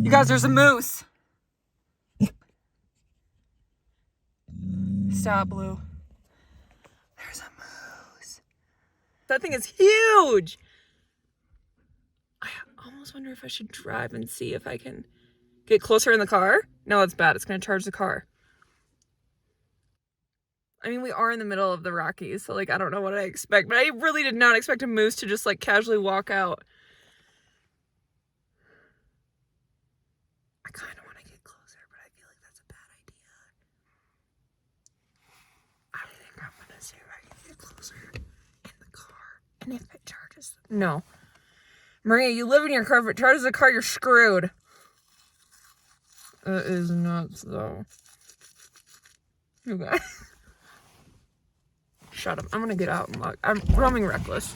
You guys, there's a moose. Stop, Blue. There's a moose. That thing is huge. I almost wonder if I should drive and see if I can get closer in the car. No, that's bad. It's going to charge the car. I mean, we are in the middle of the Rockies, so, like, I don't know what I expect. But I really did not expect a moose to just, like, casually walk out. I kind of want to get closer, but I feel like that's a bad idea. I think I'm going to see if I can get closer in the car. And if it charges... No. Maria, you live in your car. If it charges the car, you're screwed. That is nuts, though. You guys... Shut up. I'm gonna get out and look. I'm roaming reckless.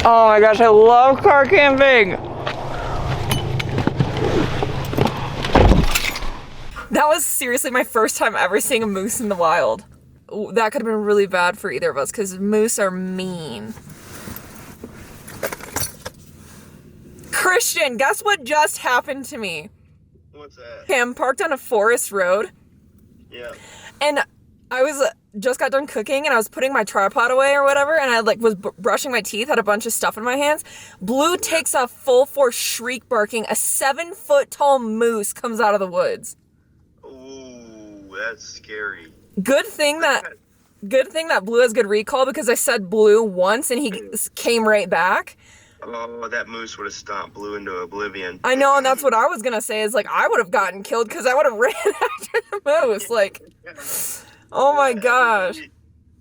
Oh my gosh, I love car camping. That was seriously my first time ever seeing a moose in the wild. That could have been really bad for either of us because moose are mean. Christian, guess what just happened to me? What's that? Okay, I'm parked on a forest road. Yeah. And I was just got done cooking and I was putting my tripod away or whatever, and I like was brushing my teeth, had a bunch of stuff in my hands. Blue takes a full force shriek barking. A 7-foot tall moose comes out of the woods. Ooh, that's scary. Good thing that Blue has good recall because I said Blue once and he came right back. Oh, that moose would have stomped Blue into oblivion. I know, and that's what I was gonna say is like I would have gotten killed because I would have ran after the moose. Like, oh my gosh.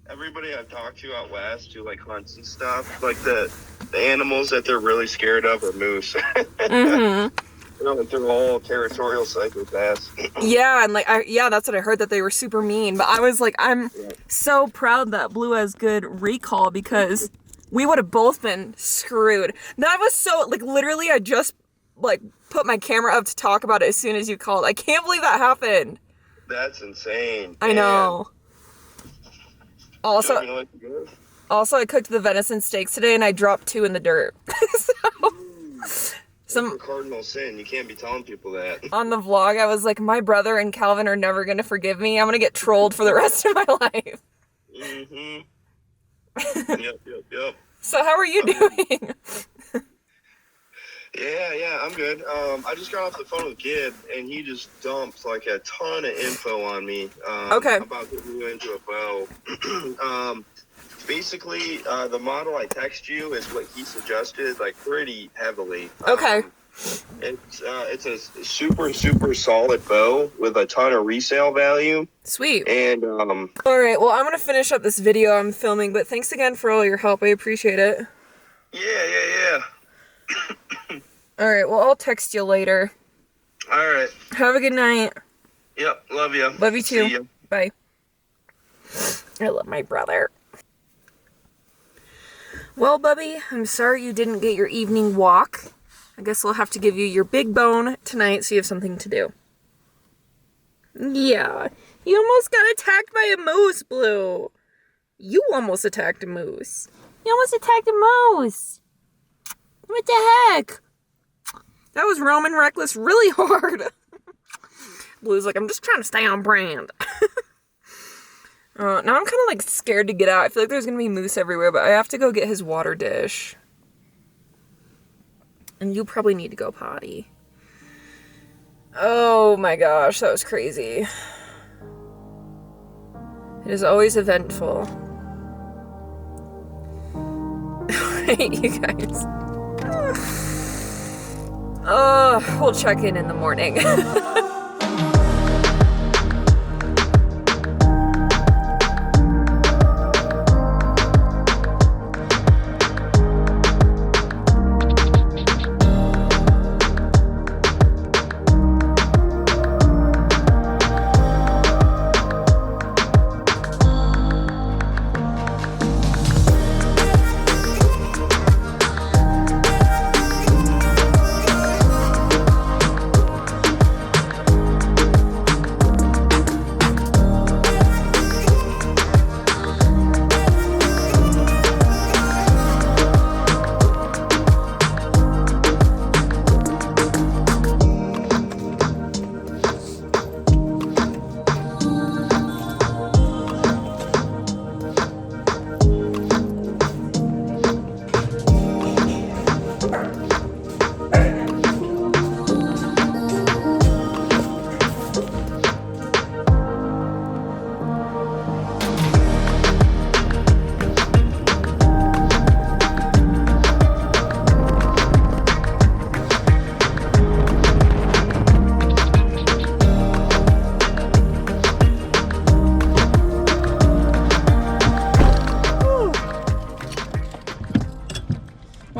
Everybody I've talked to out west who like hunts and stuff, like the animals that they're really scared of are moose. Mm-hmm. You know, like they're all territorial psychopaths. Yeah, and like that's what I heard, that they were super mean. But I was like, I'm so proud that Blue has good recall because we would have both been screwed. That was so like literally I just like put my camera up to talk about it as soon as you called. I can't believe that happened. That's insane. I know. Also, I cooked the venison steaks today and I dropped 2 in the dirt. Some cardinal sin. You can't be telling people that. On the vlog, I was like, my brother and Calvin are never going to forgive me. I'm going to get trolled for the rest of my life. Mm-hmm. Yep. So how are you doing? Yeah, I'm good. I just got off the phone with Gib, and he just dumped like a ton of info on me. Okay. About getting you into a bow. Basically, the model I text you is what he suggested, like pretty heavily. Okay. It's a super solid bow with a ton of resale value. Sweet. And all right. Well, I'm gonna finish up this video I'm filming, but thanks again for all your help. I appreciate it. Yeah. All right. Well, I'll text you later. All right. Have a good night. Yep. Love you. Love you too. See ya. Bye. I love my brother. Well, Bubby, I'm sorry you didn't get your evening walk. I guess we'll have to give you your big bone tonight so you have something to do. Yeah, you almost got attacked by a moose, Blue. You almost attacked a moose. You almost attacked a moose. What the heck? That was roaming reckless really hard. Blue's like, I'm just trying to stay on brand. Now I'm kind of like scared to get out. I feel like there's going to be moose everywhere, but I have to go get his water dish. And you probably need to go potty. Oh my gosh, that was crazy. It is always eventful. Alright, you guys. We'll check in the morning.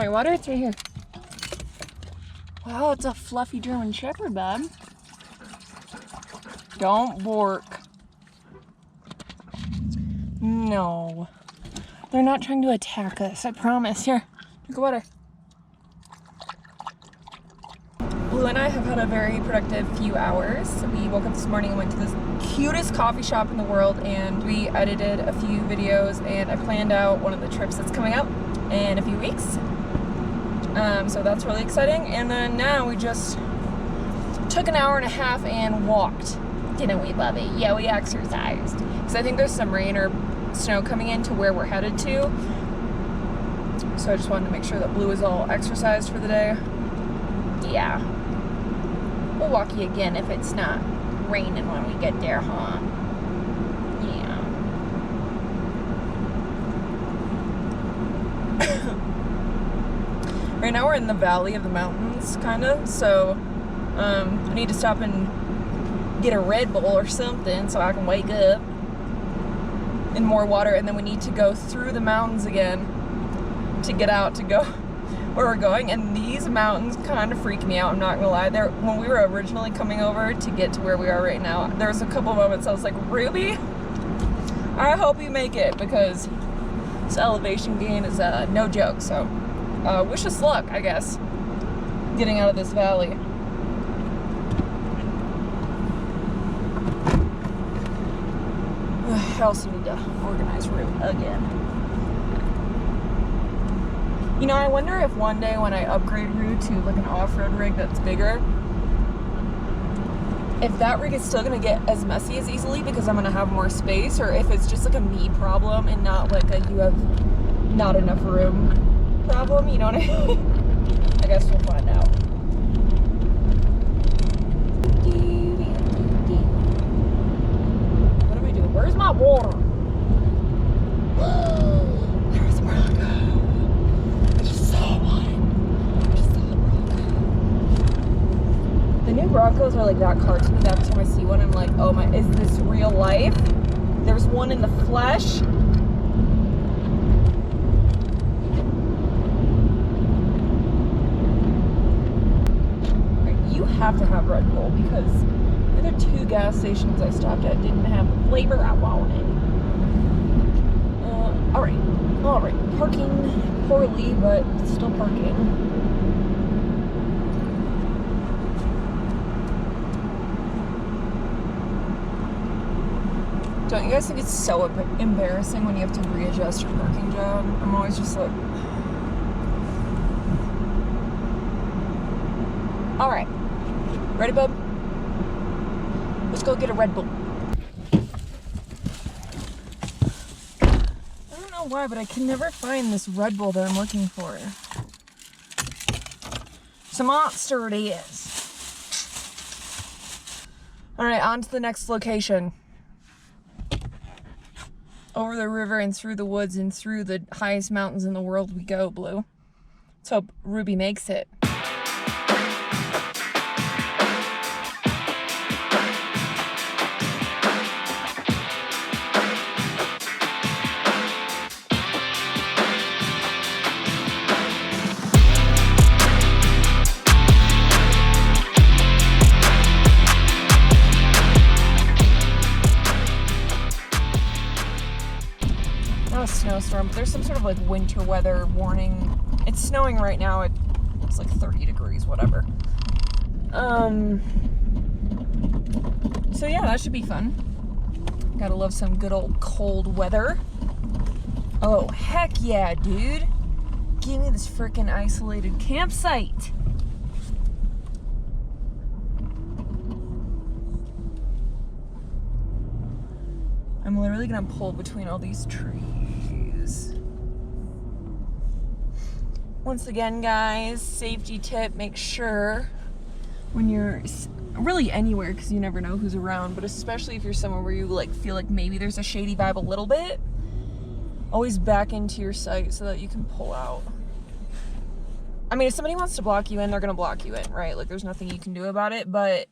my water? It's right here. Wow, it's a fluffy German Shepherd, bud. Don't bork. No. They're not trying to attack us, I promise. Here, drink water. Blue and I have had a very productive few hours. We woke up this morning and went to this cutest coffee shop in the world, and we edited a few videos, and I planned out one of the trips that's coming up in a few weeks. So that's really exciting. And then now we just took an hour and a half and walked. Didn't we, Bubby? Yeah, we exercised. Because I think there's some rain or snow coming in to where we're headed to. So I just wanted to make sure that Blue is all exercised for the day. Yeah. We'll walk you again if it's not raining when we get there, huh? Yeah. Right now we're in the valley of the mountains, kind of, so I need to stop and get a Red Bull or something so I can wake up. And more water, and then we need to go through the mountains again to get out to go where we're going. And these mountains kind of freak me out, I'm not gonna lie. When we were originally coming over to get to where we are right now, there was a couple moments I was like, Ruby, I hope you make it, because this elevation gain is no joke. So wish us luck, I guess, getting out of this valley. I also need to organize room again. You know, I wonder if one day when I upgrade Rue to like an off-road rig that's bigger, if that rig is still gonna get as messy as easily because I'm gonna have more space, or if it's just like a me problem and not like a you have not enough room problem, you know what I mean? I guess we'll find out. Where's my water? There's a Bronco. I just saw one. I just saw a Bronco. The new Broncos are like that cartoony that every time I see one, I'm like, oh my, is this real life? There's one in the flesh. You have to have Red Bull, because the other 2 gas stations I stopped at didn't have the flavor I wanted. Alright. Parking poorly, but still parking. Don't you guys think it's so embarrassing when you have to readjust your parking job? I'm always just like... Alright. Ready, bub? Let's go get a Red Bull. I don't know why, but I can never find this Red Bull that I'm looking for. It's a Monster it is. Alright, on to the next location. Over the river and through the woods and through the highest mountains in the world we go, Blue. Let's hope Ruby makes it. Snowstorm, but there's some sort of like winter weather warning. It's snowing right now. It's like 30 degrees, whatever. So yeah, that should be fun. Gotta love some good old cold weather. Oh, heck yeah, dude. Give me this freaking isolated campsite. I'm literally gonna pull between all these trees. Once again, guys, safety tip, make sure when you're really anywhere, because you never know who's around, but especially if you're somewhere where you like feel like maybe there's a shady vibe a little bit, always back into your sight so that you can pull out. I mean, if somebody wants to block you in, they're gonna block you in, right? Like, there's nothing you can do about it, but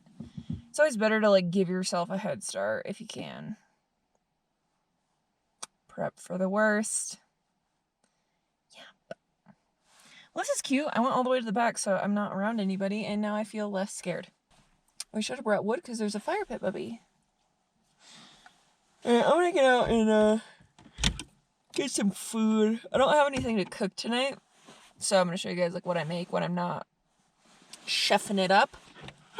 it's always better to like give yourself a head start if you can. Prep for the worst. Yeah. This is cute. I went all the way to the back so I'm not around anybody, and now I feel less scared. We should have brought wood because there's a fire pit, Bubby. Alright, I'm gonna get out and get some food. I don't have anything to cook tonight, so I'm gonna show you guys like what I make when I'm not chefing it up.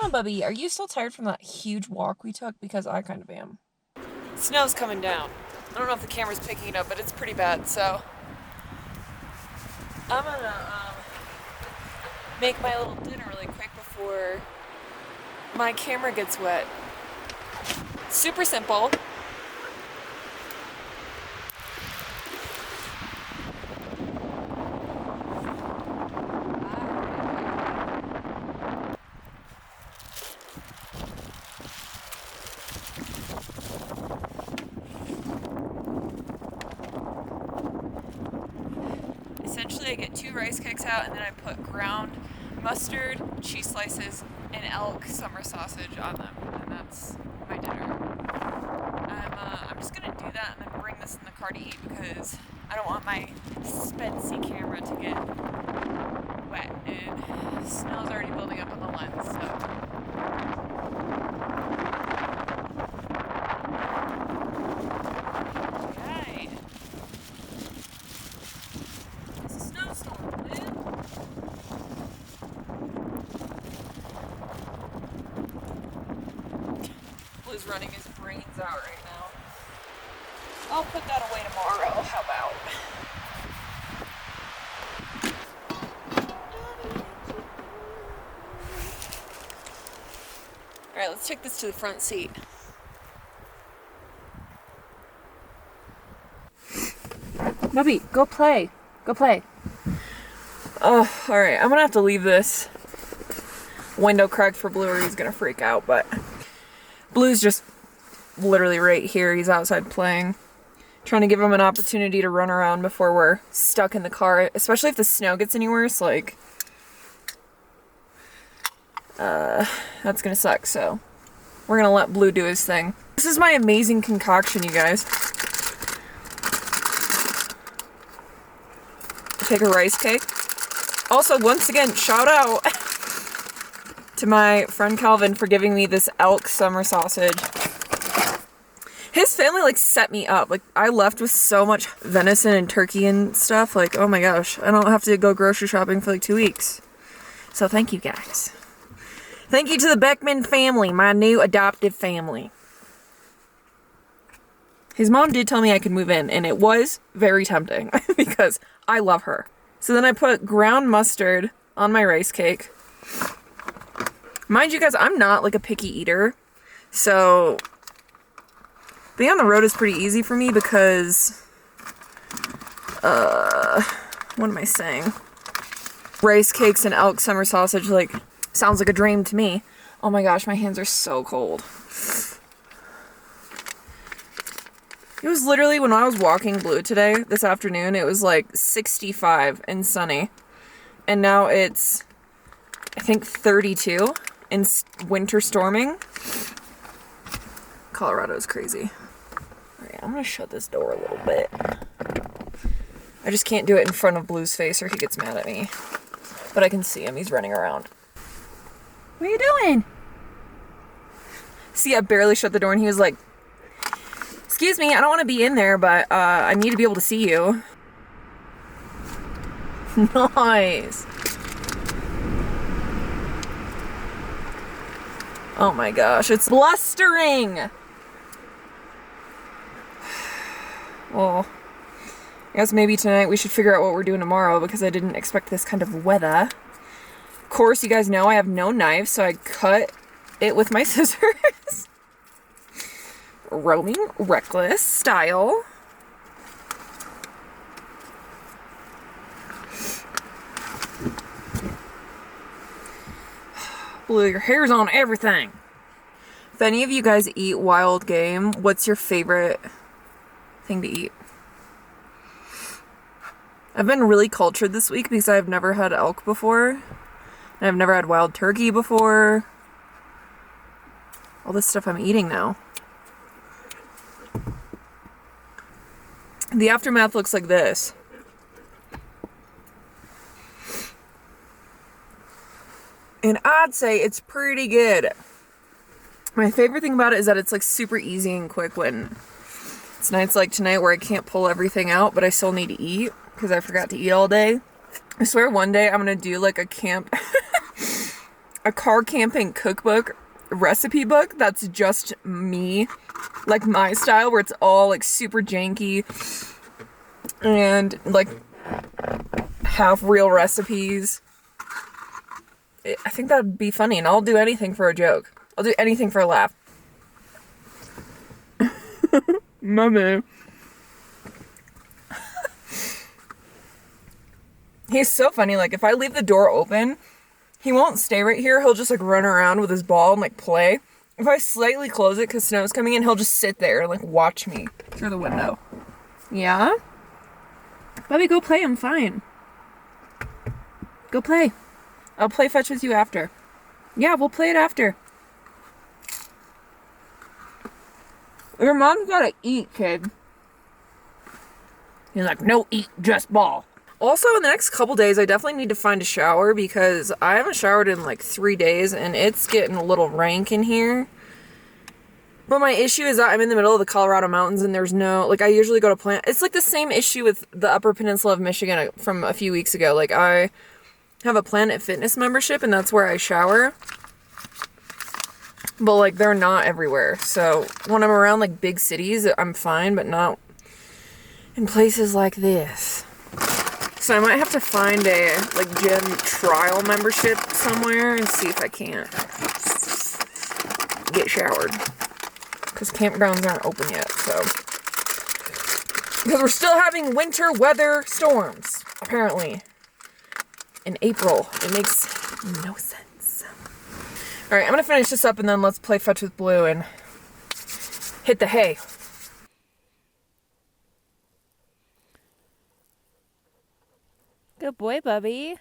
Oh, Bubby, are you still tired from that huge walk we took? Because I kind of am. Snow's coming down. I don't know if the camera's picking it up, but it's pretty bad, so I'm gonna make my little dinner really quick before my camera gets wet. Super simple. Essentially, I get 2 rice cakes out, and then I put ground mustard, cheese slices, and elk summer sausage on them, and that's my dinner. I'm just gonna do that and then bring this in the car to eat because I don't want my Spency camera to get wet, and snow's already building up on the lens, so. Blue's running his brains out right now. I'll put that away tomorrow. How about? Alright, let's take this to the front seat. Bubby, go play. Go play. Oh, alright. I'm gonna have to leave this window cracked for Blue or he's gonna freak out, but Blue's just literally right here. He's outside playing. Trying to give him an opportunity to run around before we're stuck in the car, especially if the snow gets any worse, like, that's gonna suck, so we're gonna let Blue do his thing. This is my amazing concoction, you guys. Take a rice cake. Also, once again, shout out to my friend Calvin for giving me this elk summer sausage. His family, like, set me up. Like, I left with so much venison and turkey and stuff. Like, oh my gosh. I don't have to go grocery shopping for, like, 2 weeks. So thank you, guys. Thank you to the Beckman family, my new adoptive family. His mom did tell me I could move in, and it was very tempting because I love her. So then I put ground mustard on my rice cake. Mind you guys, I'm not like a picky eater, so being on the road is pretty easy for me because, what am I saying? Rice cakes and elk summer sausage, like, sounds like a dream to me. Oh my gosh, my hands are so cold. It was literally when I was walking Blue today, this afternoon, it was like 65 and sunny. And now it's, I think, 32 and winter storming. Colorado is crazy. Alright, I'm gonna shut this door a little bit. I just can't do it in front of Blue's face or he gets mad at me. But I can see him, he's running around. What are you doing? See, I barely shut the door and he was like, excuse me, I don't want to be in there, but I need to be able to see you. Nice. Oh my gosh, it's blustering! Well, I guess maybe tonight we should figure out what we're doing tomorrow because I didn't expect this kind of weather. Of course, you guys know I have no knife, so I cut it with my scissors. Roaming reckless style. Blue, your hair's on everything. If any of you guys eat wild game, what's your favorite thing to eat? I've been really cultured this week because I've never had elk before. And I've never had wild turkey before. All this stuff I'm eating now. The aftermath looks like this. And I'd say it's pretty good. My favorite thing about it is that it's like super easy and quick when it's nights like tonight where I can't pull everything out, but I still need to eat because I forgot to eat all day. I swear one day I'm gonna do like a car camping cookbook recipe book that's just me, like my style, where it's all like super janky and like half real recipes. I think that'd be funny, and I'll do anything for a joke. I'll do anything for a laugh. Mommy. He's so funny. Like, if I leave the door open, he won't stay right here. He'll just, like, run around with his ball and, like, play. If I slightly close it because snow's coming in, he'll just sit there and, like, watch me through the window. Yeah? Bubby, go play. I'm fine. Go play. I'll play fetch with you after. Yeah, we'll play it after. Your mom's gotta eat, kid. He's like, no eat, just ball. Also, in the next couple days, I definitely need to find a shower because I haven't showered in like 3 days and it's getting a little rank in here. But my issue is that I'm in the middle of the Colorado mountains and there's no, like, I usually go to Planet. It's like the same issue with the Upper Peninsula of Michigan from a few weeks ago. Like, I have a Planet Fitness membership and that's where I shower. But, like, they're not everywhere. So, when I'm around, like, big cities, I'm fine, but not in places like this. So, I might have to find a, like, gym trial membership somewhere and see if I can't get showered. Because campgrounds aren't open yet, so. Because we're still having winter weather storms, apparently. In April. It makes no sense. Alright, I'm gonna finish this up and then let's play fetch with Blue and hit the hay. Good boy, Bubby.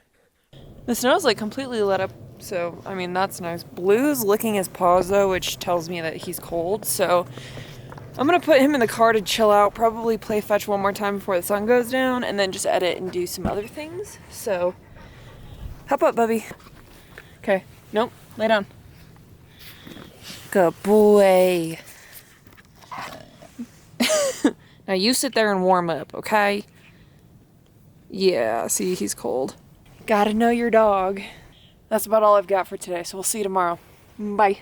The snow's like completely let up, so I mean that's nice. Blue's licking his paws though, which tells me that he's cold, so I'm gonna put him in the car to chill out, probably play fetch one more time before the sun goes down, and then just edit and do some other things. So, hop up, Bubby. Okay, nope, lay down. Good boy. Now you sit there and warm up, okay? Yeah, see, he's cold. Gotta know your dog. That's about all I've got for today, so we'll see you tomorrow. Bye.